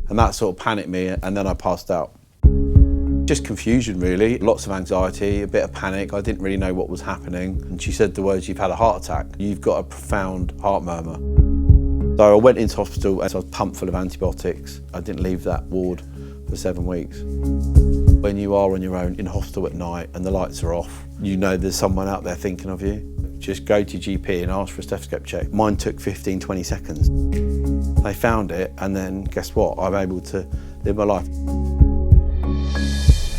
And that sort of panicked me, and then I passed out. Just confusion really, lots of anxiety, a bit of panic. I didn't really know what was happening. And she said the words, "You've had a heart attack. You've got a profound heart murmur." So I went into hospital and I was pumped full of antibiotics. I didn't leave that ward for 7 weeks. When you are on your own in hospital at night and the lights are off, you know there's someone out there thinking of you. Just go to your GP and ask for a stethoscope check. Mine took 15, 20 seconds. They found it, and then guess what? I'm able to live my life.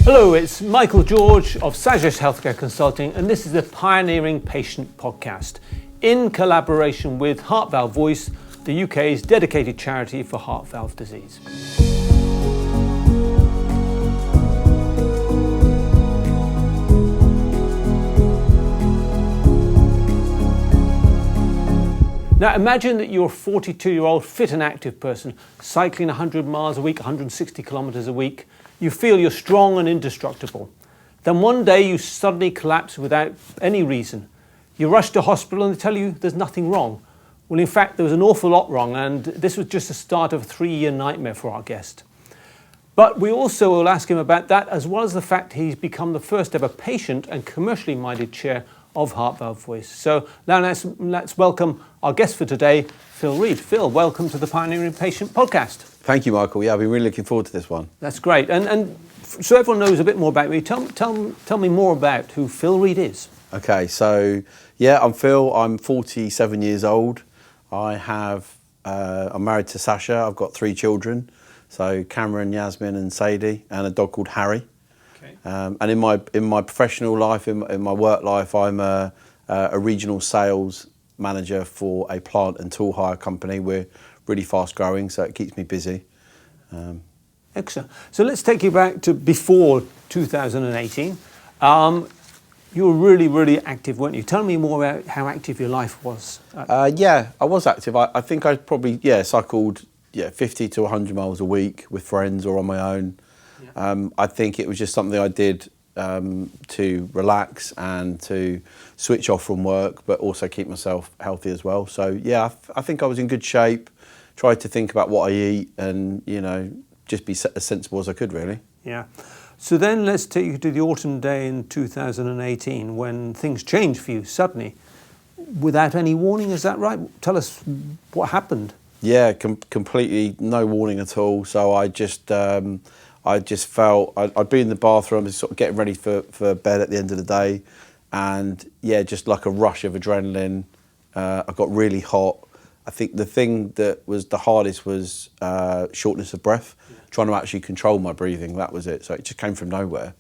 Hello, it's Michael George of Sages Healthcare Consulting, and this is the Pioneering Patient Podcast in collaboration with Heart Valve Voice, the UK's dedicated charity for heart valve disease. Now imagine that you're a 42-year-old fit and active person, cycling 100 miles a week, 160 kilometres a week. You feel you're strong and indestructible. Then one day you suddenly collapse without any reason. You rush to hospital and they tell you there's nothing wrong. Well, in fact, there was an awful lot wrong, and this was just the start of a 3-year nightmare for our guest. But we also will ask him about that, as well as the fact he's become the first ever patient and commercially minded chair of Heart Valve Voice. So now let's welcome our guest for today, Phill Read. Phill, welcome to the Pioneering Patient Podcast. Thank you, Michael. Yeah, I've been really looking forward to this one. That's great. And so everyone knows a bit more about me, tell me more about who Phill Read is. Okay, so yeah, I'm Phill. I'm 47 years old. I'm married to Sasha. I've got 3 children. So Cameron, Yasmin and Sadie, and a dog called Harry. Okay. And in my professional life, in my work life, I'm a regional sales manager for a plant and tool hire company. We're really fast growing, so it keeps me busy. Excellent. So let's take you back to before 2018. You were really, really active, weren't you? Tell me more about how active your life was. Yeah, I was active. I think I probably cycled 50 to 100 miles a week with friends or on my own. Yeah. I think it was just something I did to relax and to switch off from work, but also keep myself healthy as well. So yeah, I think I was in good shape. Tried to think about what I eat and, just be as sensible as I could, really. Yeah. So then let's take you to the autumn day in 2018 when things changed for you suddenly, without any warning, is that right? Tell us what happened. Yeah, completely no warning at all. So I just felt, I'd be in the bathroom, sort of getting ready for bed at the end of the day, and yeah, just like a rush of adrenaline. I got really hot. I think the thing that was the hardest was shortness of breath, trying to actually control my breathing. That was it. So it just came from nowhere.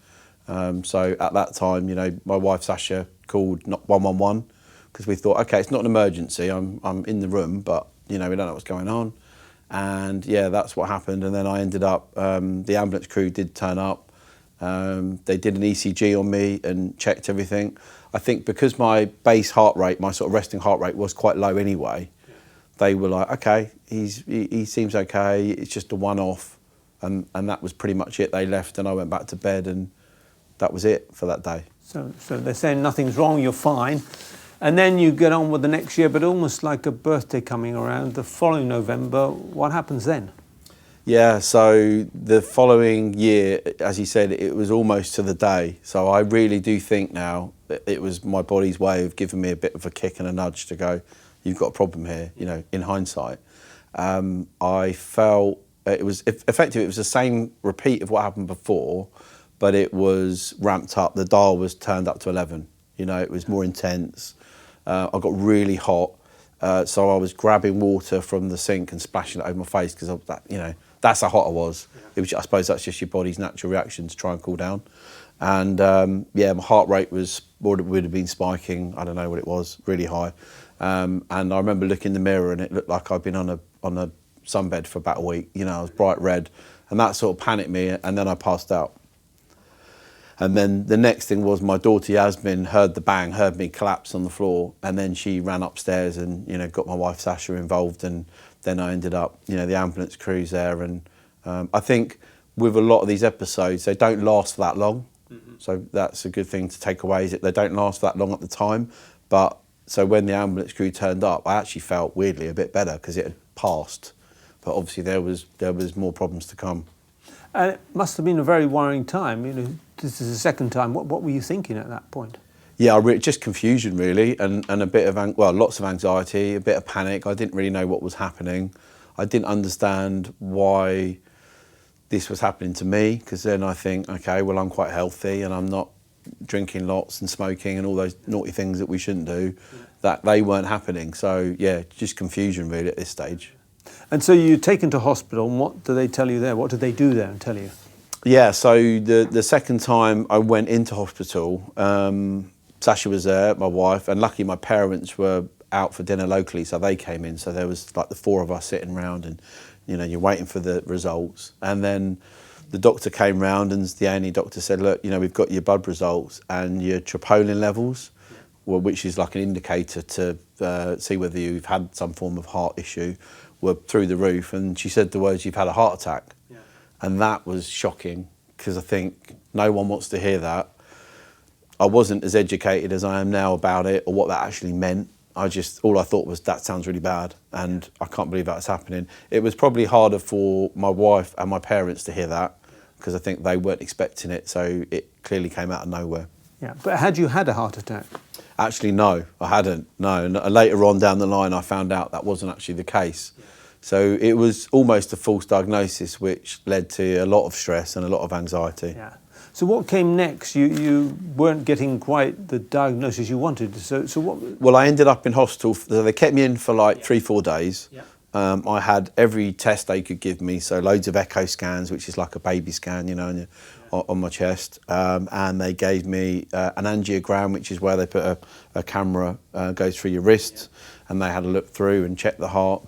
So at that time, my wife Sasha called 111 because we thought, okay, it's not an emergency. I'm in the room, but we don't know what's going on. And yeah, that's what happened. And then I ended up, the ambulance crew did turn up. They did an ECG on me and checked everything. I think because my base heart rate, my sort of resting heart rate was quite low anyway, they were like, okay, he seems okay, it's just a one-off. And that was pretty much it. They left and I went back to bed, and that was it for that day. So they're saying nothing's wrong, you're fine. And then you get on with the next year, but almost like a birthday coming around, the following November, what happens then? Yeah, so the following year, as you said, it was almost to the day. So I really do think now that it was my body's way of giving me a bit of a kick and a nudge to go, you've got a problem here, in hindsight. I felt it was effective. It was the same repeat of what happened before, but it was ramped up. The dial was turned up to 11. It was more intense. I got really hot. So I was grabbing water from the sink and splashing it over my face because that's how hot I was. Yeah. I suppose that's just your body's natural reaction to try and cool down. And my heart rate would have been spiking. I don't know what it was, really high. And I remember looking in the mirror and it looked like I'd been on a sunbed for about a week. I was bright red, and that sort of panicked me, and then I passed out. And then the next thing was my daughter Yasmin heard the bang, heard me collapse on the floor, and then she ran upstairs and got my wife Sasha involved, and then I ended up, the ambulance crew's there. And I think with a lot of these episodes, they don't last for that long. Mm-hmm. So that's a good thing to take away, is that they don't last that long at the time. But so when the ambulance crew turned up, I actually felt weirdly a bit better because it had passed but obviously there was more problems to come. And it must have been a very worrying time. You know, this is the second time. What were you thinking at that point? Yeah, just confusion really, and a bit of lots of anxiety, a bit of panic. I didn't really know what was happening. I didn't understand why this was happening to me, because then I think, okay, well, I'm quite healthy and I'm not drinking lots and smoking and all those naughty things that we shouldn't do, that they weren't happening. So yeah, just confusion really at this stage. And so you're taken to hospital, and what do they tell you there? What did they do there and tell you? Yeah, so the second time I went into hospital, Sasha was there, my wife, and luckily my parents were out for dinner locally, so they came in. So there was like the four of us sitting around, and you know, you're waiting for the results. And then the doctor came round, and the A&E doctor said, look, you know, we've got your blood results and your troponin levels, well, which is like an indicator to see whether you've had some form of heart issue, were through the roof. And she said the words, you've had a heart attack. Yeah. And that was shocking, because I think no one wants to hear that. I wasn't as educated as I am now about it, or what that actually meant. All I thought was, that sounds really bad, and I can't believe that's happening. It was probably harder for my wife and my parents to hear that, because I think they weren't expecting it, so it clearly came out of nowhere. Yeah, but had you had a heart attack? Actually, no, I hadn't. No, and later on down the line, I found out that wasn't actually the case. Yeah. So it was almost a false diagnosis, which led to a lot of stress and a lot of anxiety. Yeah. So what came next? You weren't getting quite the diagnosis you wanted. So what? Well, I ended up in hospital. So they kept me in for like 3-4 days. Yeah. I had every test they could give me, so loads of echo scans, which is like a baby scan, you know, on my chest. And they gave me an angiogram, which is where they put a camera, goes through your wrist, and they had a look through and check the heart.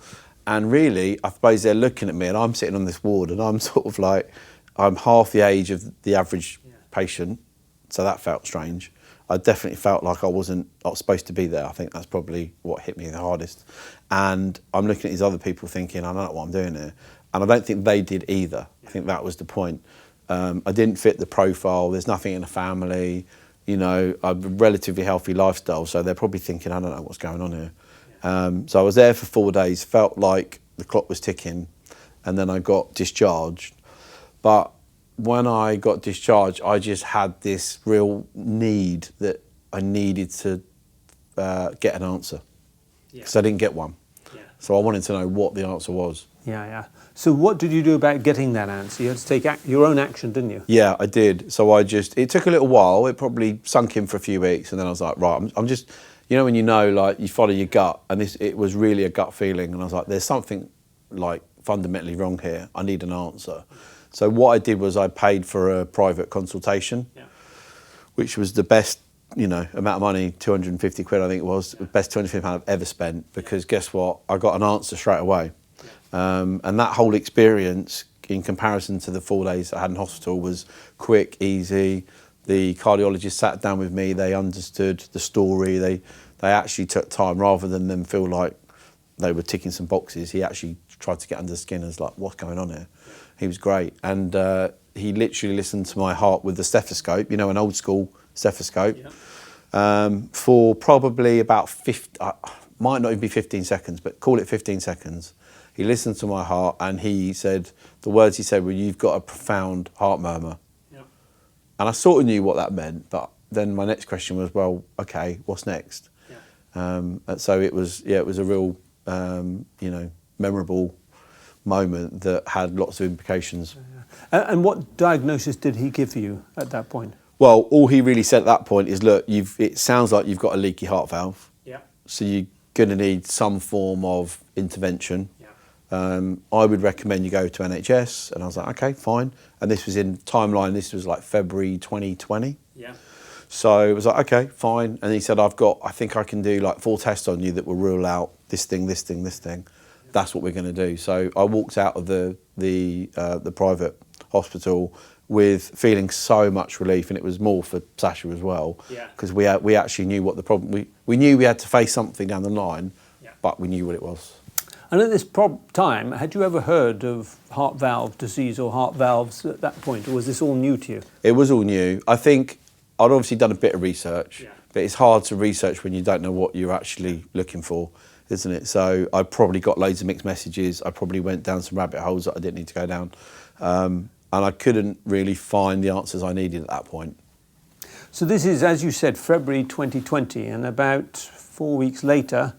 And really, I suppose they're looking at me, and I'm sitting on this ward, and I'm sort of like, I'm half the age of the average patient, so that felt strange. I definitely felt like I wasn't supposed to be there. I think that's probably what hit me the hardest. And I'm looking at these other people thinking, I don't know what I'm doing here. And I don't think they did either. I think that was the point. I didn't fit the profile. There's nothing in the family. You know, I have a relatively healthy lifestyle, so they're probably thinking, I don't know what's going on here. So I was there for 4 days, felt like the clock was ticking, and then I got discharged. But when I got discharged, I just had this real need that I needed to get an answer, because I didn't get one. Yeah. So I wanted to know what the answer was. Yeah. So what did you do about getting that answer? You had to take your own action, didn't you? Yeah, I did. So it took a little while. It probably sunk in for a few weeks, and then I was like, right, I'm just, you know, when you know, like, you follow your gut, and it was really a gut feeling, and I was like, there's something like fundamentally wrong here. I need an answer. So what I did was I paid for a private consultation, which was the best, you know, amount of money, 250 quid, I think it was, the best 250 pound I've ever spent, because guess what? I got an answer straight away. And that whole experience, in comparison to the 4 days I had in hospital, was quick, easy. The cardiologist sat down with me, they understood the story, they actually took time, rather than them feel like they were ticking some boxes. He actually tried to get under the skin and was like, what's going on here? He was great, and he literally listened to my heart with the stethoscope, you know, an old school stethoscope, for probably about might not even be 15 seconds, but call it 15 seconds. He listened to my heart, and he said, the words he said were, you've got a profound heart murmur. Yeah. And I sort of knew what that meant, but then my next question was, well, okay, what's next? Yeah. So it was a real, you know, memorable moment that had lots of implications. And what diagnosis did he give you at that point? Well, all he really said at that point is, look, it sounds like you've got a leaky heart valve. Yeah. So you're going to need some form of intervention. Yeah. I would recommend you go to NHS. And I was like, okay, fine. And this was in timeline, this was like February 2020. Yeah. So it was like, okay, fine. And he said, I think I can do like 4 tests on you that will rule out this thing, this thing, this thing. That's what we're going to do. So I walked out of the private hospital with feeling so much relief, and it was more for Sasha as well, because we actually knew what the problem. We knew we had to face something down the line, but we knew what it was. And at this time, had you ever heard of heart valve disease or heart valves at that point, or was this all new to you? It was all new. I think I'd obviously done a bit of research, but it's hard to research when you don't know what you're actually looking for. isn't it? So I probably got loads of mixed messages. I probably went down some rabbit holes that I didn't need to go down. And I couldn't really find the answers I needed at that point. So this is, as you said, February 2020, and about 4 weeks later,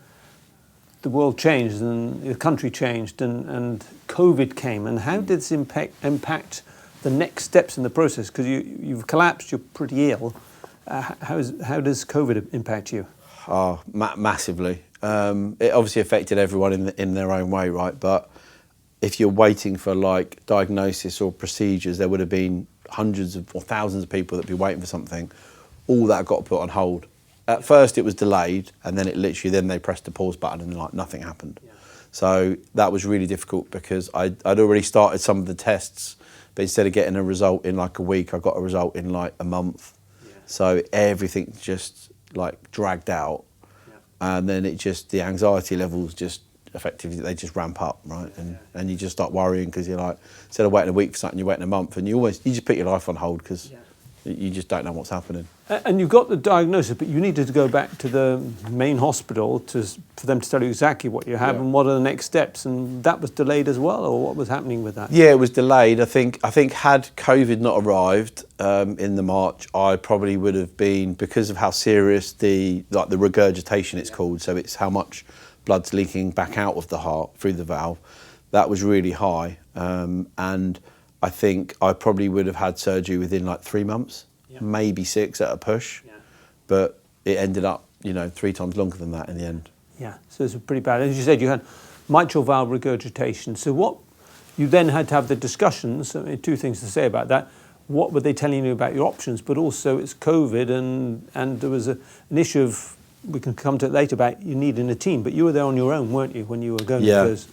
the world changed and the country changed and COVID came. And how did this impact the next steps in the process? Because you've collapsed, you're pretty ill. How does COVID impact you? Oh, massively. It obviously affected everyone in their own way, right? But if you're waiting for like diagnosis or procedures, there would have been hundreds of or thousands of people that'd be waiting for something. All that got put on hold. At first it was delayed, and then then they pressed the pause button and like nothing happened. Yeah. So that was really difficult because I'd already started some of the tests, but instead of getting a result in like a week, I got a result in like a month. Yeah. So everything just like dragged out. Yeah. And then the anxiety levels just effectively, they just ramp up, right? And you just start worrying because you're like, instead of waiting a week for something, you're waiting a month, and you just put your life on hold because you just don't know what's happening. And you got the diagnosis, but you needed to go back to the main hospital for them to tell you exactly what you have and what are the next steps. And that was delayed as well, or what was happening with that? Yeah, it was delayed. I think had COVID not arrived in the March, I probably would have been, because of how serious the regurgitation it's called. So it's how much blood's leaking back out of the heart through the valve. That was really high, and I think I probably would have had surgery within like 3 months, maybe 6 at a push, but it ended up 3 times longer than that in the end. Yeah, so it's pretty bad. As you said, you had mitral valve regurgitation. So what you then had to have the discussions. I mean, 2 things to say about that. What were they telling you about your options? But also it's COVID, and there was an issue of, we can come to it later, about you needing a team. But you were there on your own, weren't you, when you were going through those?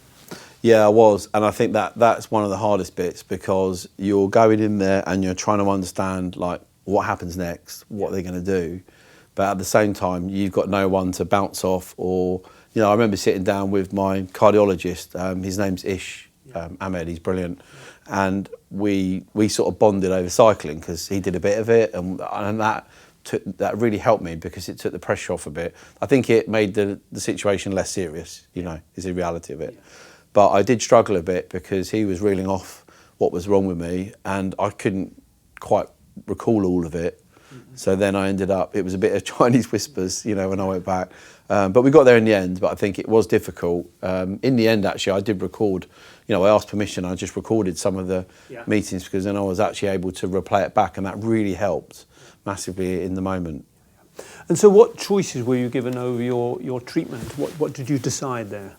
Yeah, I was, and I think that's one of the hardest bits, because you're going in there and you're trying to understand like what happens next, what they're going to do, but at the same time you've got no one to bounce off. Or I remember sitting down with my cardiologist. His name's Ahmed. He's brilliant, and we sort of bonded over cycling because he did a bit of it, and that really helped me because it took the pressure off a bit. I think it made the situation less serious. Is the reality of it. But I did struggle a bit because he was reeling off what was wrong with me, and I couldn't quite recall all of it. Mm-hmm. So then I ended up, it was a bit of Chinese whispers, when I went back. But we got there in the end, but I think it was difficult. In the end, actually, I did record, I asked permission, I just recorded some of the meetings, because then I was actually able to replay it back, and that really helped massively in the moment. And so what choices were you given over your treatment? What did you decide there?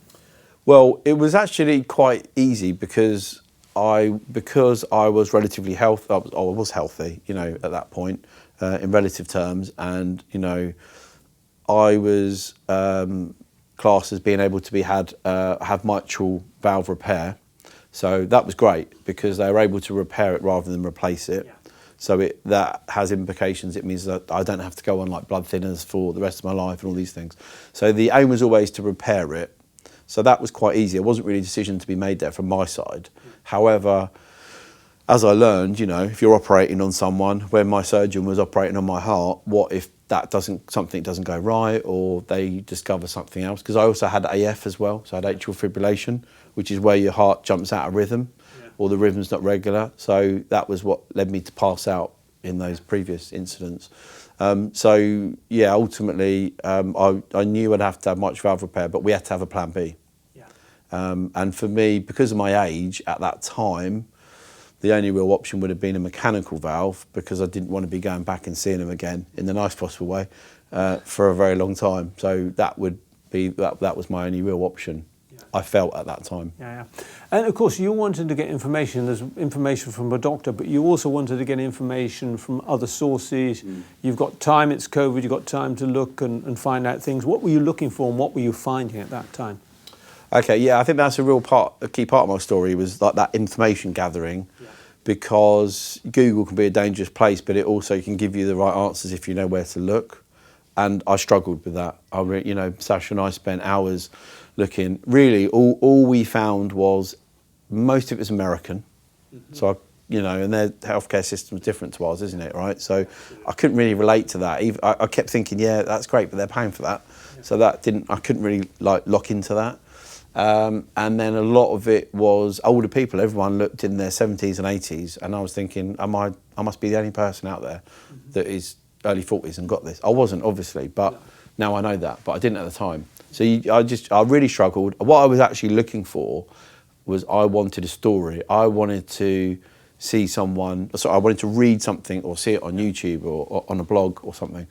Well, it was actually quite easy because I was relatively healthy. I was healthy, at that point, in relative terms, and I was classed as being able to have mitral valve repair. So that was great because they were able to repair it rather than replace it. Yeah. So that has implications. It means that I don't have to go on like blood thinners for the rest of my life and all these things. So the aim was always to repair it. So that was quite easy. It wasn't really a decision to be made there from my side. However, as I learned, if you're operating on someone, when my surgeon was operating on my heart, what if something doesn't go right, or they discover something else? Because I also had AF as well, so I had atrial fibrillation, which is where your heart jumps out of rhythm, or the rhythm's not regular. So that was what led me to pass out in those previous incidents. Ultimately, I knew I'd have to have mitral valve repair, but we had to have a plan B. Yeah. And for me, because of my age at that time, the only real option would have been a mechanical valve, because I didn't want to be going back and seeing him again in the nicest possible way for a very long time. So that was my only real option. I felt at that time. Yeah. And of course you wanted to get information. There's information from a doctor, but you also wanted to get information from other sources. You've got time, it's COVID, you've got time to look and find out things. What were you looking for, and what were you finding at that time? Okay, yeah, I think that's a key part of my story, was like that information gathering, because Google can be a dangerous place, but it also can give you the right answers if you know where to look. And I struggled with that. Sasha and I spent hours looking. Really, all we found was most of it was American. Mm-hmm. So and their healthcare system is different to ours, isn't it? Right. So I couldn't really relate to that. I kept thinking, yeah, that's great, but they're paying for that. So that I couldn't really like lock into that. And then a lot of it was older people. Everyone looked in their 70s and 80s, and I was thinking, I must be the only person out there that is early 40s and got this. I wasn't, obviously, but now I know that, but I didn't at the time. So I really struggled. What I was actually looking for was I wanted a story. I wanted to see someone, I wanted to read something or see it on YouTube or on a blog or something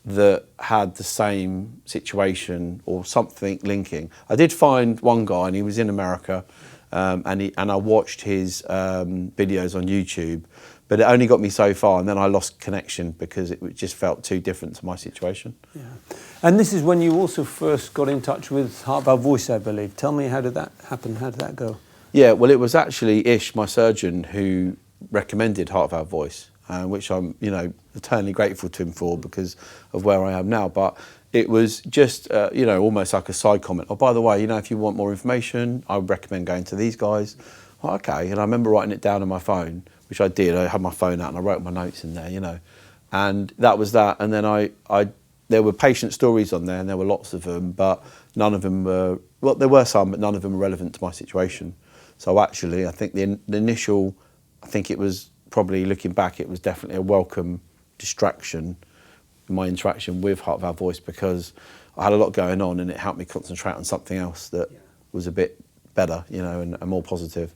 that had the same situation or something linking. I did find one guy, and he was in America, and I watched his videos on YouTube, but it only got me so far, and then I lost connection because it just felt too different to my situation. Yeah. And this is when you also first got in touch with Heart Valve Voice, I believe. Tell me, how did that happen? How did that go? Yeah, well, it was actually Ish, my surgeon, who recommended Heart Valve Voice, which I'm, eternally grateful to him for because of where I am now. But it was just, almost like a side comment. Oh, by the way, if you want more information, I would recommend going to these guys. Oh, okay. And I remember writing it down on my phone, which I did. I had my phone out and I wrote my notes in there, And that was that. And then there were patient stories on there, and there were lots of them, but none of them were, well, there were some, but none of them were relevant to my situation. So actually, I think the initial, it was probably, looking back, it was definitely a welcome distraction in my interaction with Heart Valve Voice, because I had a lot going on and it helped me concentrate on something else that was a bit better, and more positive.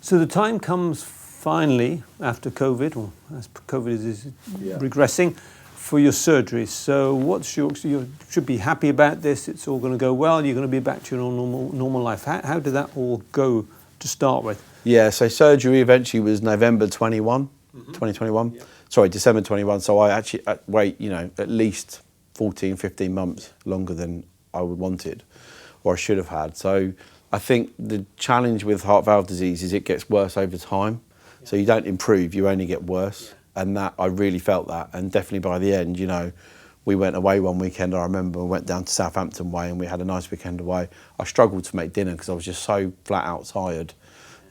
So the time comes finally after COVID, or as COVID is regressing, for your surgery. So you should be happy about this. It's all going to go well. You're going to be back to your normal life. How did that all go to start with? Yeah, so surgery eventually was November 2021. Yeah. Sorry, December 21. So I actually wait, at least 14, 15 months longer than I would wanted, or I should have had. So I think the challenge with heart valve disease is it gets worse over time. So you don't improve, you only get worse. And that, I really felt that. And definitely by the end, we went away one weekend, I remember, we went down to Southampton way and we had a nice weekend away. I struggled to make dinner because I was just so flat out tired.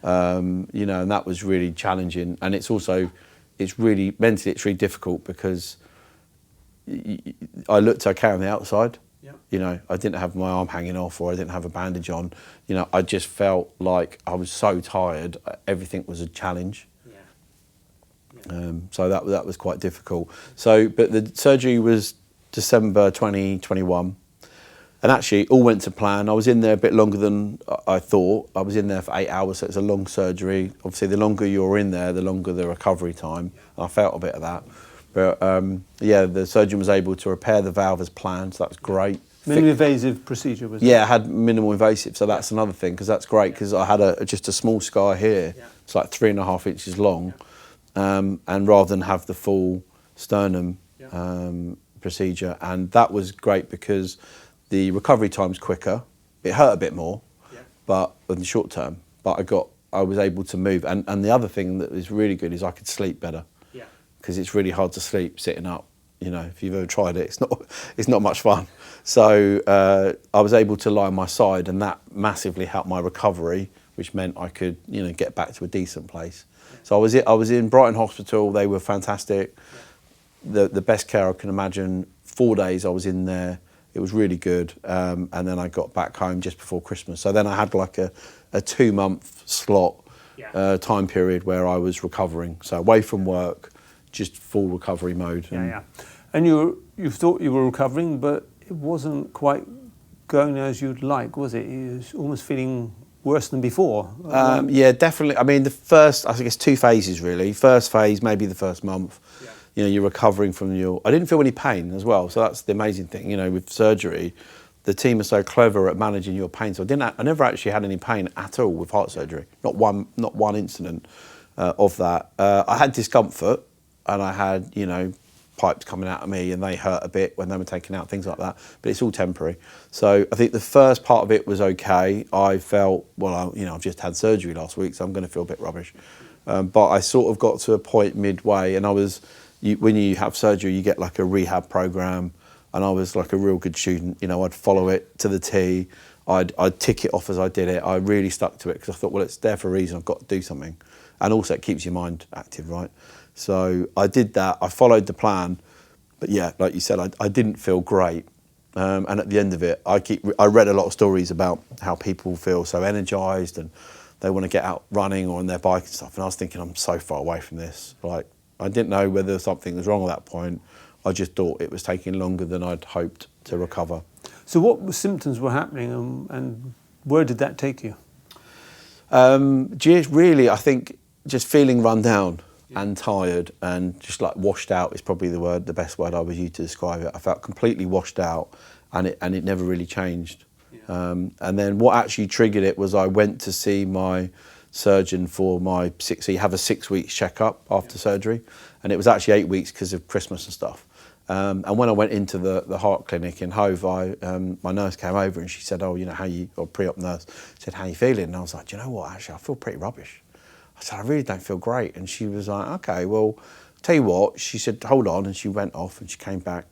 And that was really challenging. And it's really, mentally, it's really difficult because I looked okay on the outside. Yeah. I didn't have my arm hanging off, or I didn't have a bandage on. I just felt like I was so tired, everything was a challenge. So that was quite difficult. But the surgery was December 2021, and actually it all went to plan. I was in there a bit longer than I thought. I was in there for 8 hours, so it's a long surgery. Obviously, the longer you're in there, the longer the recovery time. And I felt a bit of that. But the surgeon was able to repair the valve as planned, so that was great. Minimally invasive procedure, was it? Yeah, I had minimal invasive, so that's another thing, because that's great, because I had just a small scar here. Yeah. It's like 3.5 inches long. And rather than have the full sternum procedure, and that was great because the recovery time's quicker. It hurt a bit more, but in the short term. But I was able to move, and the other thing that is really good is I could sleep better. Yeah. Because it's really hard to sleep sitting up. If you've ever tried it, it's not much fun. So I was able to lie on my side, and that massively helped my recovery, which meant I could get back to a decent place. So I was in Brighton Hospital. They were fantastic. The best care I can imagine. 4 days I was in there. It was really good. And then I got back home just before Christmas. So then I had like a 2-month slot time period where I was recovering. So away from work, just full recovery mode. And you thought you were recovering, but it wasn't quite going as you'd like, was it? You was almost feeling worse than before. Yeah, definitely. I mean, the first, I think it's 2 phases really. First phase, maybe the first month, you're recovering from I didn't feel any pain as well. So that's the amazing thing, with surgery, the team are so clever at managing your pain. So I never actually had any pain at all with heart surgery. Not one incident of that. I had discomfort, and I had, pipes coming out of me, and they hurt a bit when they were taken out, things like that, but it's all temporary. So I think the first part of it was okay. I felt, I've just had surgery last week, so I'm going to feel a bit rubbish. But I sort of got to a point midway, and when you have surgery, you get like a rehab program, and I was like a real good student. I'd follow it to the T. I'd tick it off as I did it. I really stuck to it because I thought, well, it's there for a reason. I've got to do something. And also it keeps your mind active, right? So I did that. I followed the plan. But yeah, like you said, I didn't feel great. And at the end of it, I read a lot of stories about how people feel so energised and they want to get out running or on their bike and stuff. And I was thinking, I'm so far away from this. Like, I didn't know whether something was wrong at that point. I just thought it was taking longer than I'd hoped to recover. So what symptoms were happening and where did that take you? Just really, I think just feeling run down and tired and just like washed out is probably the best word I would use to describe it. I felt completely washed out and it never really changed. And then what actually triggered it was I went to see my surgeon for my so you have a 6 weeks checkup after surgery, and it was actually 8 weeks because of Christmas and stuff. And when I went into the heart clinic in Hove, my nurse came over and she said, "Oh, you know, or pre-op nurse said, how you feeling?" And I was like, "Do you know what, actually, I feel pretty rubbish." I said, "I really don't feel great." And she was like, "Okay, well, tell you what," she said, "hold on," and she went off and she came back.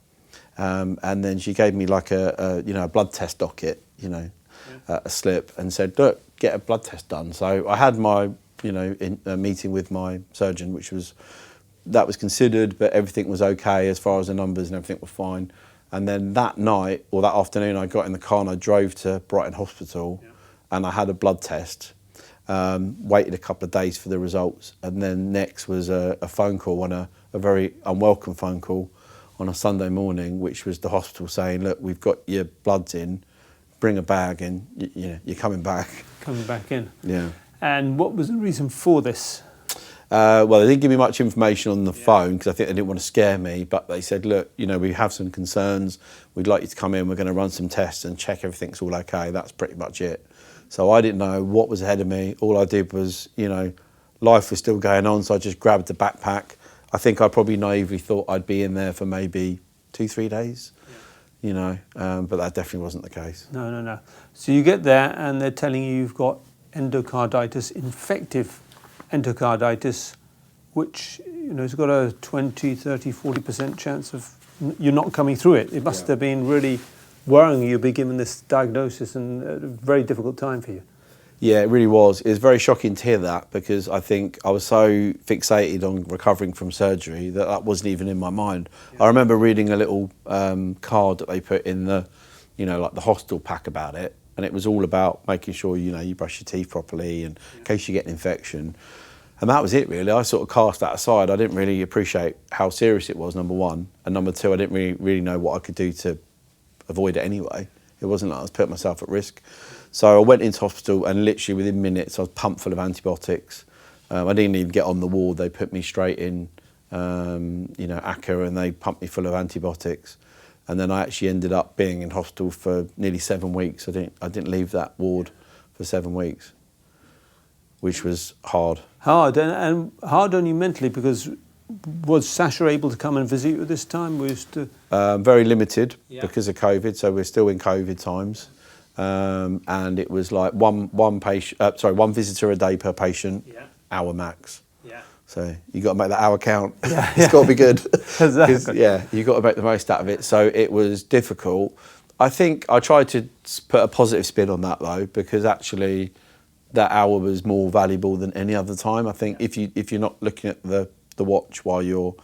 And then she gave me like a blood test docket, a slip, and said, "Look, get a blood test done." So I had my, meeting with my surgeon, that was considered, but everything was okay as far as the numbers and everything were fine. And then that night or that afternoon, I got in the car and I drove to Brighton Hospital, and I had a blood test. Waited a couple of days for the results, and then next was a phone call, a very unwelcome phone call on a Sunday morning, which was the hospital saying, "Look, we've got your bloods in, bring a bag and you're coming back." Coming back in. Yeah. And what was the reason for this? Well, they didn't give me much information on the phone because I think they didn't want to scare me, but they said, "Look, we have some concerns. We'd like you to come in. We're going to run some tests and check everything's all okay." That's pretty much it. So I didn't know what was ahead of me. All I did was, life was still going on, so I just grabbed the backpack. I think I probably naively thought I'd be in there for maybe 2-3 days, but that definitely wasn't the case. No. So you get there and they're telling you you've got endocarditis, infective endocarditis, which has got a 20, 30, 40% chance of you're not coming through it. It must have been really worrying you be given this diagnosis and a very difficult time for you. Yeah, it really was. It was very shocking to hear that because I think I was so fixated on recovering from surgery that wasn't even in my mind. Yeah. I remember reading a little card that they put in the, like the hospital pack about it, and it was all about making sure, you brush your teeth properly and in case you get an infection. And that was it, really. I sort of cast that aside. I didn't really appreciate how serious it was, number one. And number two, I didn't really know what I could do to avoid it anyway. It wasn't like I was putting myself at risk. So I went into hospital and literally within minutes I was pumped full of antibiotics. I didn't even get on the ward. They put me straight in, ACA, and they pumped me full of antibiotics. And then I actually ended up being in hospital for nearly 7 weeks. I didn't leave that ward for 7 weeks, which was hard. Hard, and hard on you mentally, because was Sasha able to come and visit you at this time? Very limited because of COVID, so we're still in COVID times. And it was like one visitor a day per patient, hour max. Yeah. So you got to make that hour count. Yeah. It's got to be good. Exactly. You got to make the most out of it. So it was difficult. I think I tried to put a positive spin on that though, because actually that hour was more valuable than any other time. I think if you're not looking at the watch while you're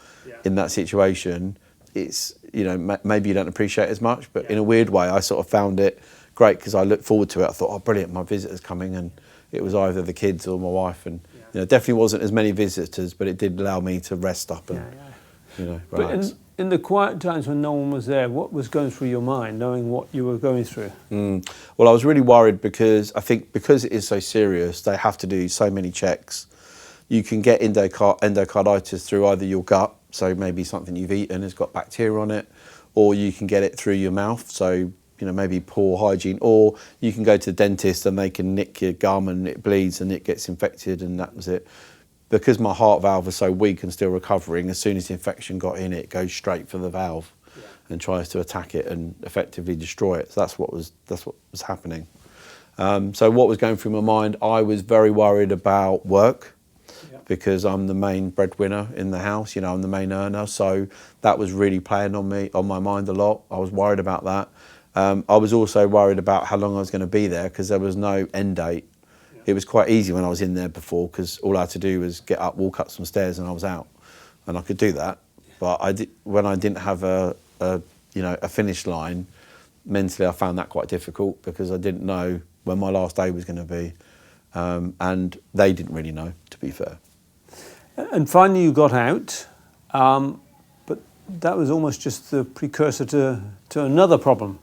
in that situation, it's maybe you don't appreciate it as much. But in a weird way, I sort of found it great because I looked forward to it. I thought, oh, brilliant, my visitor's coming, and it was either the kids or my wife, and definitely wasn't as many visitors, but it did allow me to rest up and relax. But in the quiet times when no one was there, what was going through your mind, knowing what you were going through? Well, I was really worried because I think because it is so serious, they have to do so many checks. You can get endocarditis through either your gut, so maybe something you've eaten has got bacteria on it, or you can get it through your mouth, so maybe poor hygiene, or you can go to the dentist and they can nick your gum and it bleeds and it gets infected, and that was it. Because my heart valve was so weak and still recovering, as soon as the infection got in, it goes straight for the valve and tries to attack it and effectively destroy it. So that's what was happening. So what was going through my mind? I was very worried about work because I'm the main breadwinner in the house. I'm the main earner, so that was really playing on my mind a lot. I was worried about that. I was also worried about how long I was going to be there because there was no end date. It was quite easy when I was in there before because all I had to do was get up, walk up some stairs, and I was out, and I could do that. But when I didn't have a finish line, mentally I found that quite difficult because I didn't know when my last day was going to be, and they didn't really know, to be fair. And finally you got out, but that was almost just the precursor to another problem.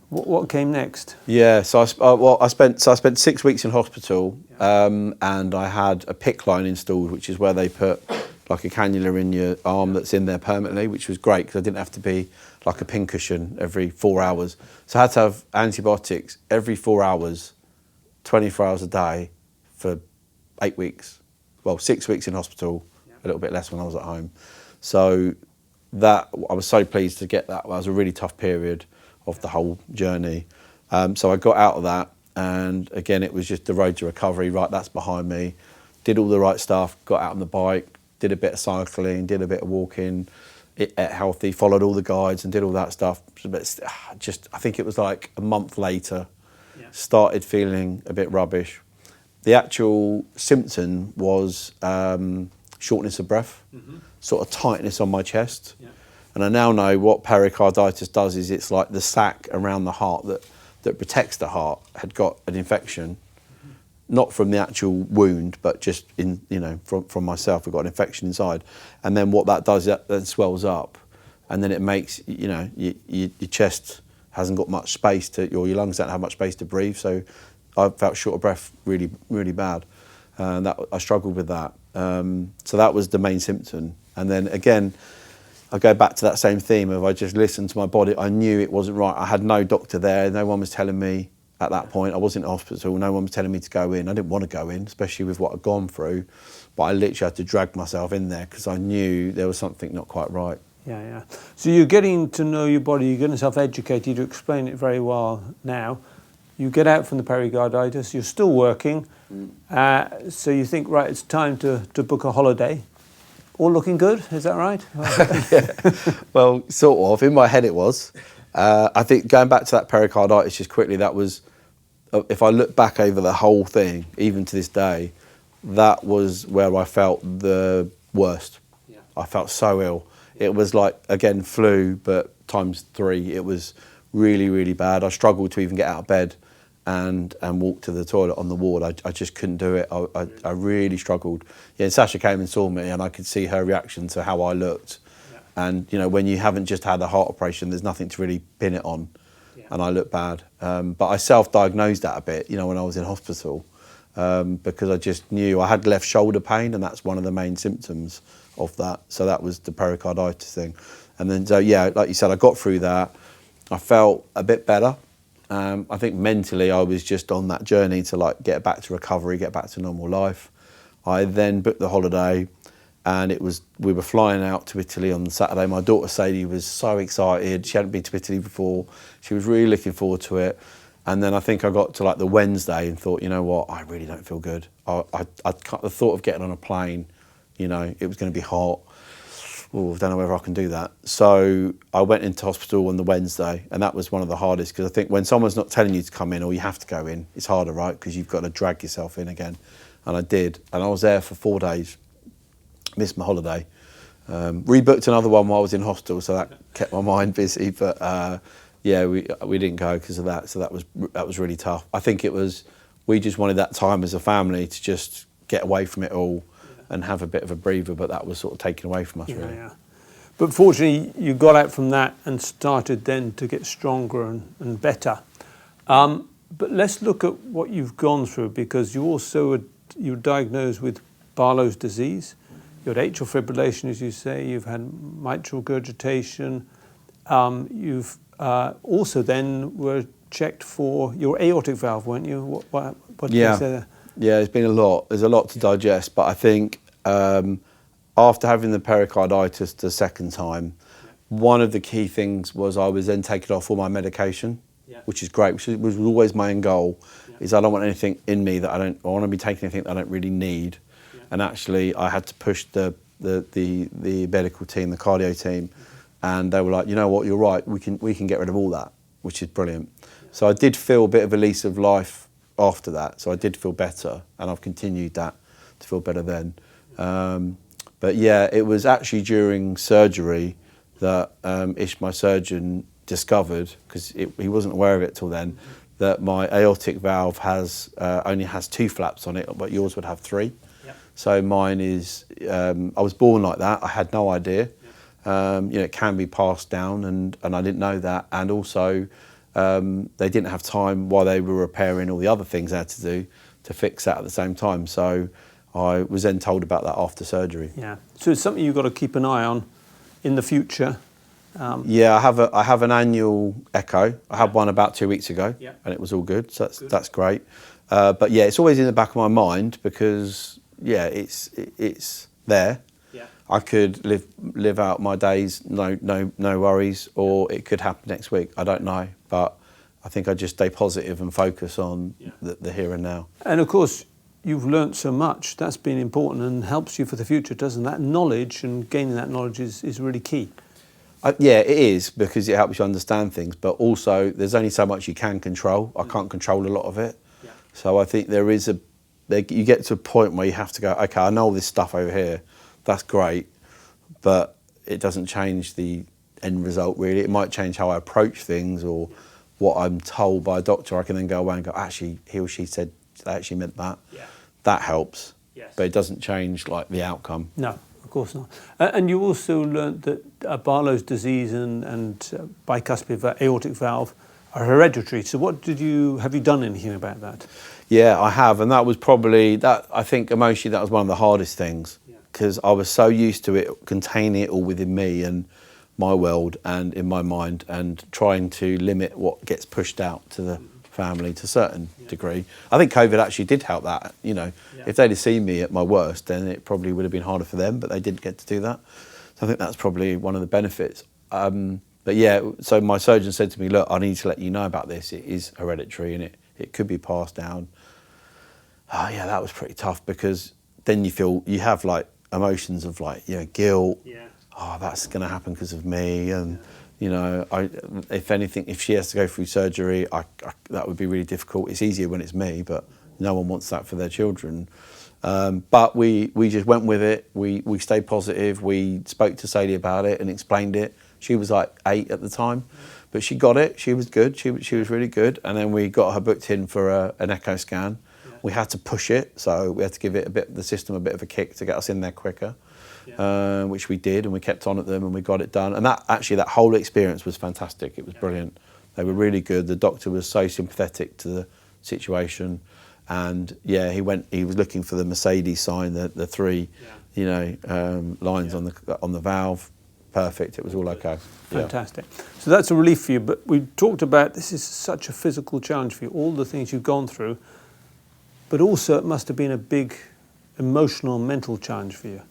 What came next? Yeah, so I spent 6 weeks in hospital, and I had a PICC line installed, which is where they put like a cannula in your arm that's in there permanently, which was great because I didn't have to be like a pincushion every 4 hours. So I had to have antibiotics every 4 hours, 24 hours a day for 8 weeks. Well, 6 weeks in hospital, a little bit less when I was at home. So that, I was so pleased to get that. It was a really tough period of the whole journey. So I got out of that, and again, it was just the road to recovery. Right, that's behind me. Did all the right stuff, got out on the bike, did a bit of cycling, did a bit of walking, ate healthy, followed all the guides and did all that stuff. But just, I think it was like a month later, started feeling a bit rubbish. The actual symptom was shortness of breath, sort of tightness on my chest. And I now know what pericarditis does is it's like the sac around the heart that protects the heart had got an infection, not from the actual wound, but just in, from myself, I got an infection inside. And then what that does, that swells up, and then it makes, your chest hasn't got much space or your lungs don't have much space to breathe. So I felt short of breath really, really bad. I struggled with that. So that was the main symptom. And then again, I go back to that same theme of I just listened to my body. I knew it wasn't right. I had no doctor there. No one was telling me at that point. I wasn't in hospital. No one was telling me to go in. I didn't want to go in, especially with what I'd gone through. But I literally had to drag myself in there because I knew there was something not quite right. Yeah. So you're getting to know your body. You're getting yourself educated. You explain it very well now. You get out from the pericarditis. You're still working. So you think, right, it's time to book a holiday. All looking good, is that right? Yeah. Well, sort of. In my head it was. I think going back to that pericarditis just quickly, that was, if I look back over the whole thing, even to this day, that was where I felt the worst. I felt so ill. It was like, again, flu, but times 3. It was really, really bad. I struggled to even get out of bed and walk to the toilet on the ward. I just couldn't do it. I really struggled. Yeah, and Sasha came and saw me, and I could see her reaction to how I looked. And, when you haven't just had a heart operation, there's nothing to really pin it on. And I looked bad. But I self-diagnosed that a bit, when I was in hospital, because I just knew I had left shoulder pain, and that's one of the main symptoms of that. So that was the pericarditis thing. And then, so yeah, like you said, I got through that. I felt a bit better. I think mentally I was just on that journey to get back to recovery, get back to normal life. I then booked the holiday, and we were flying out to Italy on Saturday. My daughter Sadie was so excited. She hadn't been to Italy before. She was really looking forward to it. And then I think I got to the Wednesday and thought, you know what, I really don't feel good. The thought of getting on a plane, it was going to be hot. Oh, I don't know whether I can do that. So I went into hospital on the Wednesday, and that was one of the hardest, because I think when someone's not telling you to come in or you have to go in, it's harder, right? Because you've got to drag yourself in again. And I did. And I was there for 4 days, missed my holiday. Rebooked another one while I was in hospital, so that kept my mind busy. But yeah, we didn't go because of that. So that was really tough. I think we just wanted that time as a family to just get away from it all and have a bit of a breather, but that was sort of taken away from us, really. Yeah. But fortunately, you got out from that and started then to get stronger and better. But let's look at what you've gone through, because you were diagnosed with Barlow's disease. You had atrial fibrillation, as you say. You've had mitral regurgitation. You've also then were checked for your aortic valve, weren't you? What did you say there? Yeah, there's been a lot. There's a lot to digest, but I think after having the pericarditis the second time, one of the key things was I was then taken off all my medication, which is great, which was always my end goal, is I don't want anything in me that I want to be taking anything that I don't really need. And actually I had to push the medical team, the cardio team, and they were like, you know what, you're right, we can get rid of all that, which is brilliant. So I did feel a bit of a lease of life after that, so I did feel better, and I've continued that to feel better then. But yeah, it was actually during surgery that Ish, my surgeon, discovered, because he wasn't aware of it till then, that my aortic valve only has 2 flaps on it, but yours would have 3. Yep. So mine is, I was born like that. I had no idea. It can be passed down, and I didn't know that. And also, they didn't have time while they were repairing all the other things they had to do to fix that at the same time. So I was then told about that after surgery. Yeah. So it's something you've got to keep an eye on in the future. Yeah, I have an annual echo. I had one about 2 weeks ago, and it was all good. So that's great. But yeah, it's always in the back of my mind because it's there. Yeah. I could live out my days, no worries, or it could happen next week. I don't know, but I think I just stay positive and focus on the here and now. And of course, you've learnt so much. That's been important and helps you for the future, doesn't that? Knowledge and gaining that knowledge is really key. Yeah, it is, because it helps you understand things, but also there's only so much you can control. I can't control a lot of it. Yeah. So I think you get to a point where you have to go, okay, I know all this stuff over here, that's great, but it doesn't change the end result really. It might change how I approach things or what I'm told by a doctor. I can then go away and go, actually, he or she said they actually meant that. Yeah. That helps, but it doesn't change like the outcome. No. Of course not. And you also learnt that Barlow's disease and bicuspid aortic valve are hereditary. So have you done anything about that? Yeah, I have, and that was probably that. I think emotionally that was one of the hardest things, because I was so used to it containing it all within me and my world and in my mind, and trying to limit what gets pushed out to the family to a certain degree. I think COVID actually did help that. If they'd have seen me at my worst, then it probably would have been harder for them, but they didn't get to do that. So I think that's probably one of the benefits. But yeah, so my surgeon said to me, look, I need to let you know about this. It is hereditary and it could be passed down. Yeah, that was pretty tough, because then you have like emotions of like, guilt. Yeah. Oh, that's going to happen because of me. And, if anything, if she has to go through surgery, that would be really difficult. It's easier when it's me, but no one wants that for their children. But we just went with it. We stayed positive. We spoke to Sadie about it and explained it. She was like 8 at the time, but she got it. She was good. She was really good. And then we got her booked in for an echo scan. Yeah. We had to push it, so we had to give it the system a bit of a kick to get us in there quicker. Which we did, and we kept on at them and we got it done. And that whole experience was fantastic. It was brilliant. They were really good. The doctor was so sympathetic to the situation, and he was looking for the Mercedes sign, the 3 lines on the valve. Perfect. It was all okay. Fantastic. So that's a relief for you, but we talked about this is such a physical challenge for you, all the things you've gone through, but also it must have been a big emotional and mental challenge for you.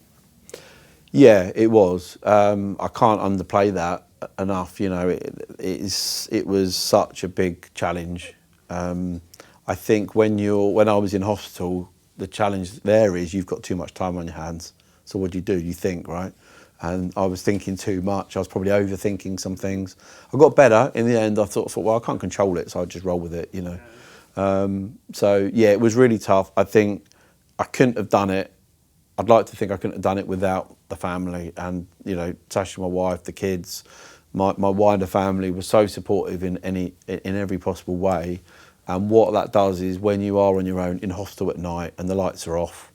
Yeah, it was. I can't underplay that enough. It was such a big challenge. I think when I was in hospital, the challenge there is you've got too much time on your hands. So what do? You think, right? And I was thinking too much. I was probably overthinking some things. I got better in the end. I thought, well, I can't control it, so I just roll with it. So yeah, it was really tough. I think I couldn't have done it. I'd like to think I couldn't have done it without the family and, Tasha, my wife, the kids. My wider family was so supportive in every possible way. And what that does is when you are on your own in hospital at night and the lights are off,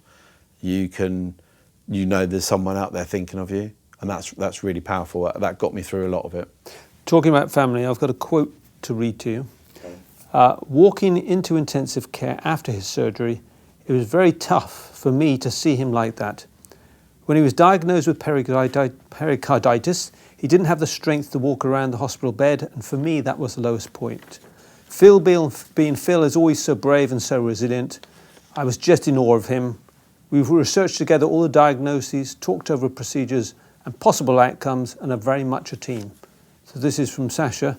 there's someone out there thinking of you. And that's really powerful. That got me through a lot of it. Talking about family, I've got a quote to read to you. Okay. Walking into intensive care after his surgery, it was very tough for me to see him like that. When he was diagnosed with pericarditis, he didn't have the strength to walk around the hospital bed, and for me that was the lowest point. Phill, being Phill, is always so brave and so resilient. I was just in awe of him. We've researched together all the diagnoses, talked over procedures and possible outcomes, and are very much a team. So this is from Sasha.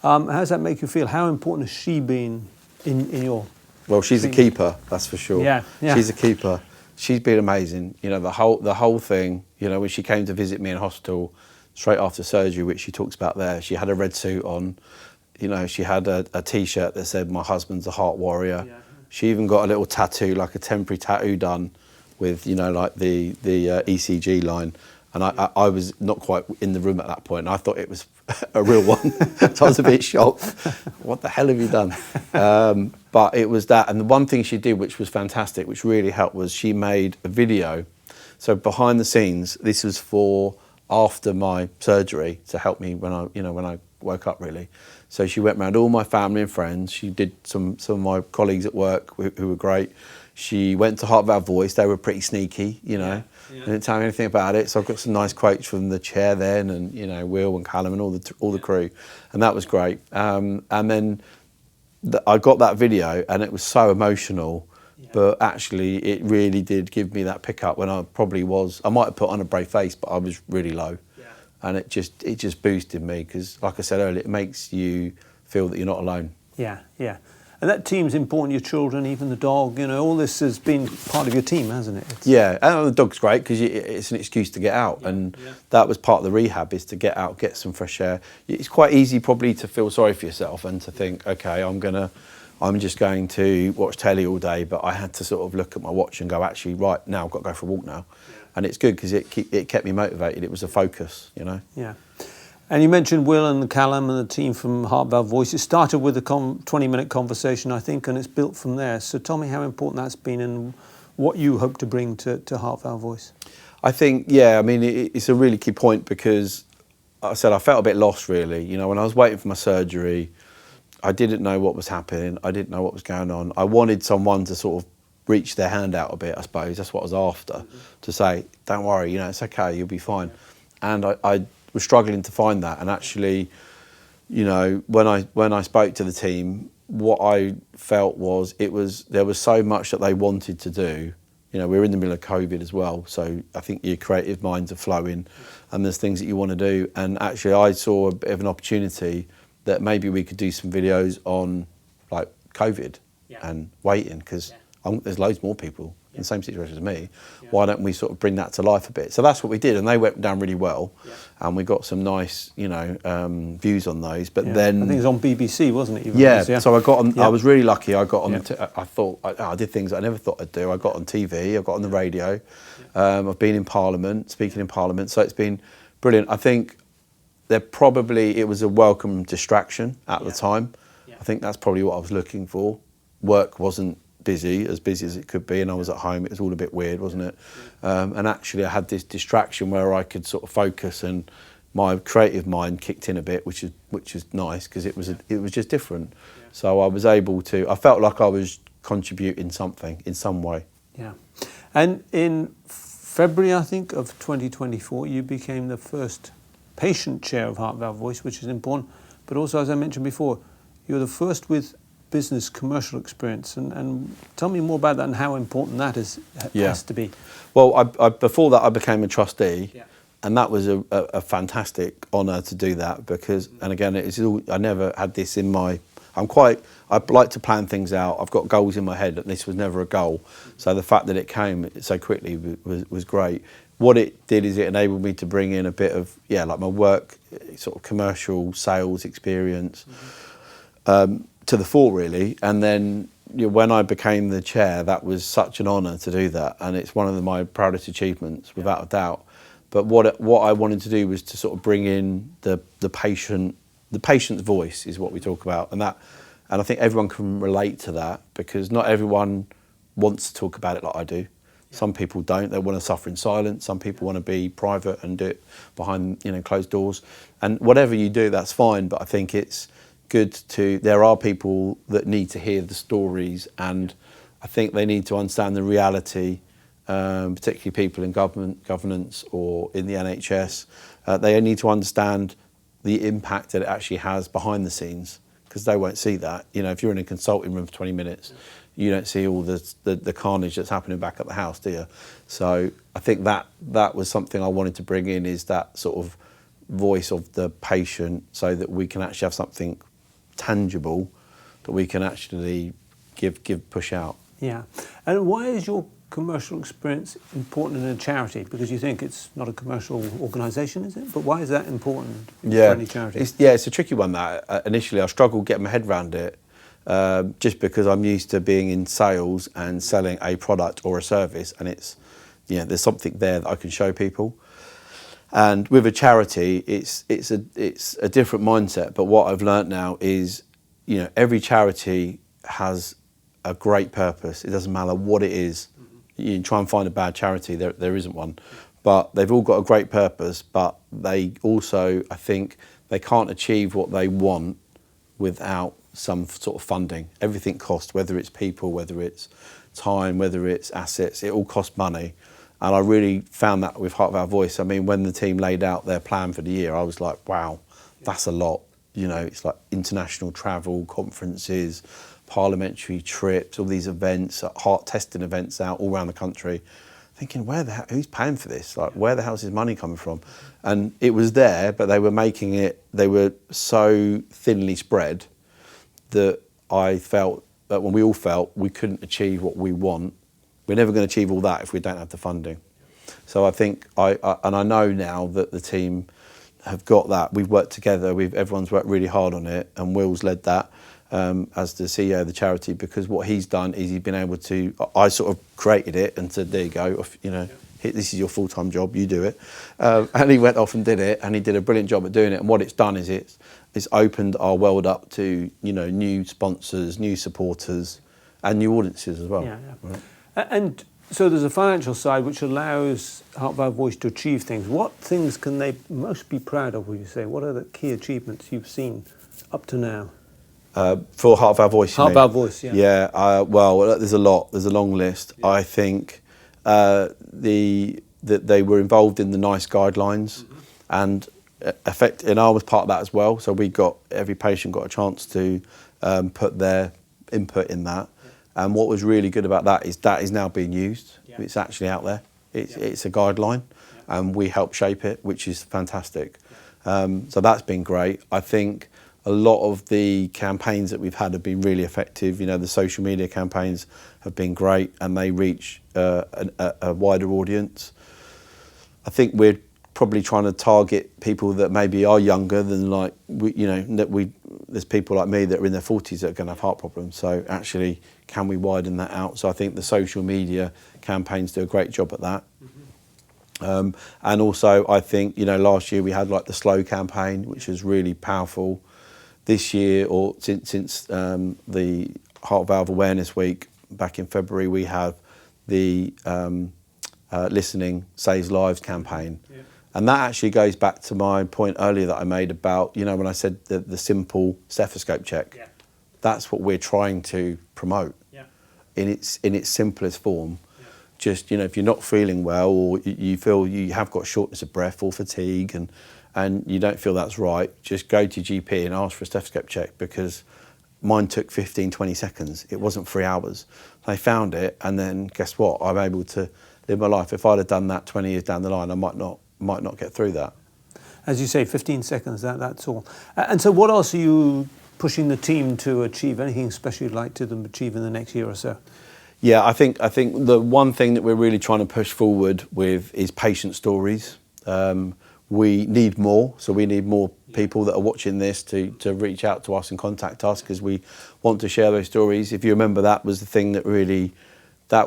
How does that make you feel? How important has she been in your... Well, she's a keeper, that's for sure. Yeah. She's a keeper. She's been amazing. The whole thing. When she came to visit me in hospital straight after surgery, which she talks about there, she had a red suit on. She had a T-shirt that said, "My husband's a heart warrior." Yeah. She even got a little tattoo, like a temporary tattoo done with, like the ECG line. And I was not quite in the room at that point, and I thought it was a real one. So I was a bit shocked. What the hell have you done? But it was that. And the one thing she did, which was fantastic, which really helped, was she made a video. So behind the scenes, this was for after my surgery to help me when I woke up, really. So she went around all my family and friends. She did some of my colleagues at work who were great. She went to Heart Valve Voice. They were pretty sneaky, Yeah. They didn't tell me anything about it. So I've got some nice quotes from the chair then, and Will and Callum and all the crew, and that was great. And then I got that video, and it was so emotional. But actually, it really did give me that pickup when I might have put on a brave face, but I was really low. And it just boosted me because, like I said earlier, it makes you feel that you're not alone. Yeah. And that team's important, your children, even the dog, all this has been part of your team, hasn't it? Yeah, and the dog's great because it's an excuse to get out. And that was part of the rehab, is to get out, get some fresh air. It's quite easy probably to feel sorry for yourself and to think, okay, I'm just going to watch telly all day, but I had to sort of look at my watch and go, actually, right, now I've got to go for a walk now. And it's good because it kept me motivated. It was a focus, Yeah. And you mentioned Will and Callum and the team from Heart Valve Voice. It started with a 20-minute conversation, I think, and it's built from there. So tell me how important that's been and what you hope to bring to Heart Valve Voice. I think, it's a really key point because, like I said, I felt a bit lost, really. When I was waiting for my surgery, I didn't know what was happening. I didn't know what was going on. I wanted someone to sort of reach their hand out a bit, I suppose. That's what I was after, to say, don't worry, it's okay, you'll be fine. And I was struggling to find that. And actually, when I spoke to the team, what I felt was there was so much that they wanted to do. We were in the middle of COVID as well, so I think your creative minds are flowing and there's things that you want to do. And actually, I saw a bit of an opportunity that maybe we could do some videos on like COVID and waiting, because there's loads more people in the same situation as me. Why don't we sort of bring that to life a bit? So that's what we did, and they went down really well, and we got some nice, views on those. But then I think it was on BBC, wasn't it? So I got on. I was really lucky. I got on. I thought I did things I never thought I'd do. I got on TV. I got on the radio. I've been in Parliament, speaking in Parliament. So it's been brilliant. I think it was a welcome distraction at the time. I think that's probably what I was looking for. Work wasn't busy as it could be, and I was at home. It was all a bit weird, wasn't it? And actually, I had this distraction where I could sort of focus, and my creative mind kicked in a bit, which is nice because it was just different. So I was able to. I felt like I was contributing something in some way. Yeah, and in February, I think, of 2024, you became the first patient chair of Heart Valve Voice, which is important. But also, as I mentioned before, you're the first with business commercial experience, and tell me more about that and how important that has to be. Well, before that I became a trustee, and that was a fantastic honour to do that because, and again, I never had this in my. I like to plan things out. I've got goals in my head, and this was never a goal. So the fact that it came so quickly was great. What it did is it enabled me to bring in a bit of like my work, sort of commercial sales experience. To the fore, really, and then when I became the chair, that was such an honour to do that, and it's one of my proudest achievements, without a doubt. But what I wanted to do was to sort of bring in the patient's voice is what we talk about, and I think everyone can relate to that because not everyone wants to talk about it like I do. Some people don't; they want to suffer in silence. Some people want to be private and do it behind closed doors. And whatever you do, that's fine. But I think it's good there are people that need to hear the stories, and I think they need to understand the reality, particularly people in governance or in the NHS. They need to understand the impact that it actually has behind the scenes, because they won't see that. If you're in a consulting room for 20 minutes, you don't see all the carnage that's happening back at the house, do you? So I think that was something I wanted to bring in, is that sort of voice of the patient, so that we can actually have something tangible that we can actually push out. Yeah. And why is your commercial experience important in a charity? Because you think it's not a commercial organisation, is it? But why is that important for any charity? It's a tricky one. That initially I struggled getting my head around it, just because I'm used to being in sales and selling a product or a service, and it's there's something there that I can show people. And with a charity, it's a different mindset. But what I've learnt now is, every charity has a great purpose. It doesn't matter what it is. You can try and find a bad charity, there isn't one. But they've all got a great purpose, but they also, I think, they can't achieve what they want without some sort of funding. Everything costs, whether it's people, whether it's time, whether it's assets, it all costs money. And I really found that with Heart Valve Voice. I mean, when the team laid out their plan for the year, I was like, wow, that's a lot. It's like international travel, conferences, parliamentary trips, all these events, heart testing events out all around the country. Thinking, who's paying for this? Like, where the hell's his money coming from? And it was there, but they were so thinly spread that I felt that when we all felt we couldn't achieve what we want. We're never going to achieve all that if we don't have the funding. So I think, I know now that the team have got that. We've worked together, everyone's worked really hard on it, and Will's led that as the CEO of the charity, because what he's done is he's been able to, I sort of created it and said, there you go, this is your full-time job, you do it. And he went off and did it, and he did a brilliant job at doing it. And what it's done is it's opened our world up to, new sponsors, new supporters, and new audiences as well. Yeah. Right? And so there's a financial side which allows Heart Valve Voice to achieve things. What things can they most be proud of, would you say? What are the key achievements you've seen up to now? For Heart Valve Voice, Heart Valve Voice, yeah. Yeah, well, there's a lot. There's a long list. Yeah. I think that they were involved in the NICE guidelines, and I was part of that as well. So every patient got a chance to put their input in that. And what was really good about that is now being used. Yeah. It's actually out there. It's a guideline, and we help shape it, which is fantastic. So that's been great. I think a lot of the campaigns that we've had have been really effective. The social media campaigns have been great, and they reach a wider audience. I think we're probably trying to target people that maybe are younger than there's people like me that are in their 40s that are going to have heart problems. So actually, can we widen that out? So I think the social media campaigns do a great job at that. Mm-hmm. And also, I think, last year we had the Slow campaign, which was really powerful. This year, or since the Heart Valve Awareness Week back in February, we have the Listening Saves Lives campaign. Yeah. And that actually goes back to my point earlier that I made about, when I said the simple stethoscope check. Yeah. That's what we're trying to promote. Yeah. In its simplest form. Yeah. Just, if you're not feeling well, or you feel you have got shortness of breath or fatigue, and you don't feel that's right, just go to GP and ask for a stethoscope check, because mine took 15, 20 seconds. It wasn't 3 hours. They found it, and then guess what? I'm able to live my life. If I'd have done that 20 years down the line, I might not get through that. As you say, 15 seconds, that's all. And so what else are you pushing the team to achieve? Anything special you'd like to them achieve in the next year or so? Yeah, I think the one thing that we're really trying to push forward with is patient stories. We need more, so we need more people that are watching this to reach out to us and contact us, because we want to share those stories. If you remember, that was the thing that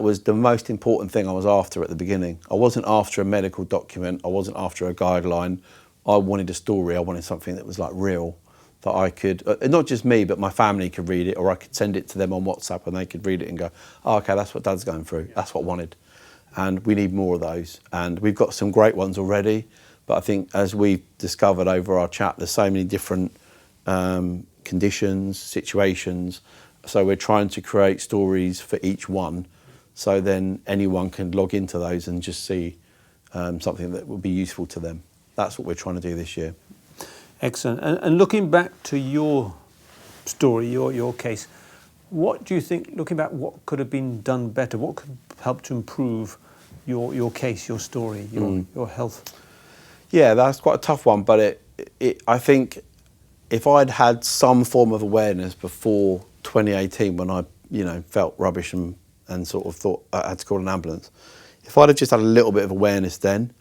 was the most important thing I was after at the beginning. I wasn't after a medical document, I wasn't after a guideline. I wanted a story, I wanted something that was real, that I could, not just me, but my family could read it, or I could send it to them on WhatsApp and they could read it and go, oh, okay, that's what Dad's going through, that's what I wanted. And we need more of those. And we've got some great ones already. But I think, as we've discovered over our chat, there's so many different conditions, situations. So we're trying to create stories for each one, so then anyone can log into those and just see something that will be useful to them. That's what we're trying to do this year. Excellent. And looking back to your story, your case, what do you think, looking back, what could have been done better? What could help to improve your case, your story, your health? Yeah, that's quite a tough one, but I think if I'd had some form of awareness before 2018, when I felt rubbish and sort of thought I had to call an ambulance, if I'd have just had a little bit of awareness then,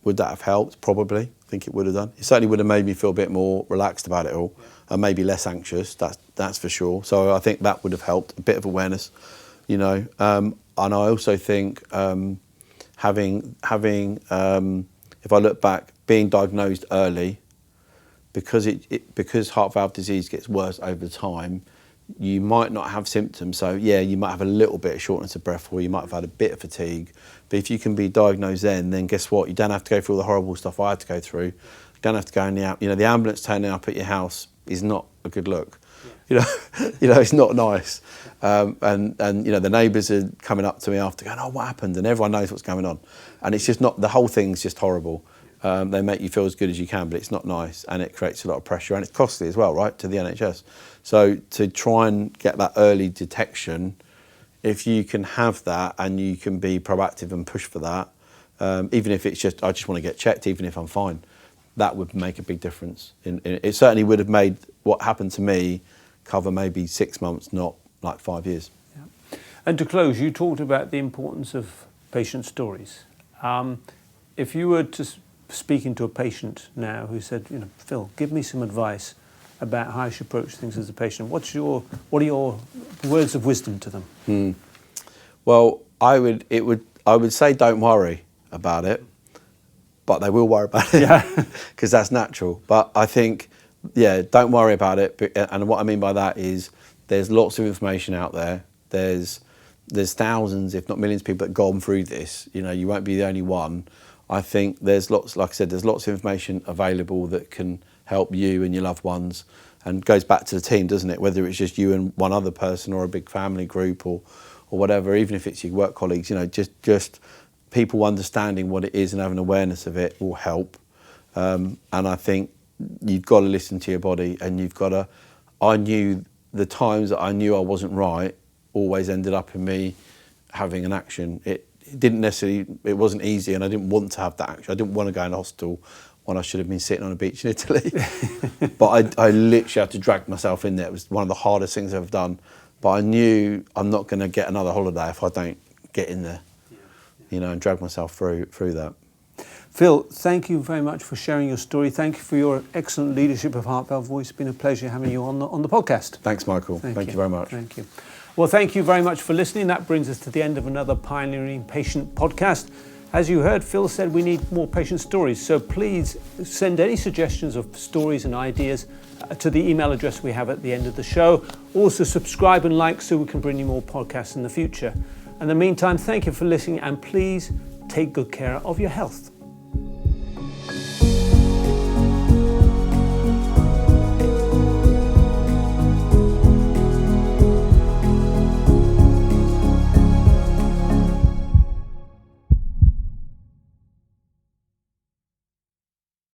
would that have helped? Probably. I think it would have done. It certainly would have made me feel a bit more relaxed about it all, and maybe less anxious, that's for sure. So I think that would have helped, a bit of awareness, And I also think having if I look back, being diagnosed early, because because heart valve disease gets worse over time, you might not have symptoms. So yeah, you might have a little bit of shortness of breath, or you might have had a bit of fatigue. But if you can be diagnosed then guess what? You don't have to go through all the horrible stuff I had to go through. You don't have to go in the the ambulance turning up at your house is not a good look. Yeah. It's not nice. And the neighbours are coming up to me after going, oh, what happened? And everyone knows what's going on. And it's just not, the whole thing's just horrible. They make you feel as good as you can, but it's not nice, and it creates a lot of pressure, and it's costly as well, right, to the NHS. So to try and get that early detection, if you can have that and you can be proactive and push for that, even if it's just, I just want to get checked, even if I'm fine, that would make a big difference. It certainly would have made what happened to me cover maybe 6 months, not like 5 years. Yeah. And to close, you talked about the importance of patient stories. If you were to speaking to a patient now who said, Phill, give me some advice about how I should approach things as a patient, what are your words of wisdom to them? Well, I would say don't worry about it, but they will worry about it, because that's natural. But I think, don't worry about it. And what I mean by that is there's lots of information out there. There's thousands, if not millions of people that have gone through this. You won't be the only one. I think there's lots, like I said, there's lots of information available that can help you and your loved ones, and goes back to the team, doesn't it? Whether it's just you and one other person, or a big family group, or whatever, even if it's your work colleagues, just people understanding what it is and having awareness of it will help. And I think you've got to listen to your body, and I knew the times that I knew I wasn't right always ended up in me having an action. It wasn't easy, and I didn't want to have that action. I didn't want to go in hospital when I should have been sitting on a beach in Italy. But I literally had to drag myself in there. It was one of the hardest things I've ever done. But I knew I'm not going to get another holiday if I don't get in there, and drag myself through that. Phill, thank you very much for sharing your story. Thank you for your excellent leadership of Heart Valve Voice. It's been a pleasure having you on the podcast. Thanks, Michael. Thank you very much. Thank you. Well, thank you very much for listening. That brings us to the end of another Pioneering Patient podcast. As you heard, Phill said we need more patient stories. So please send any suggestions of stories and ideas to the email address we have at the end of the show. Also subscribe and like so we can bring you more podcasts in the future. In the meantime, thank you for listening, and please take good care of your health.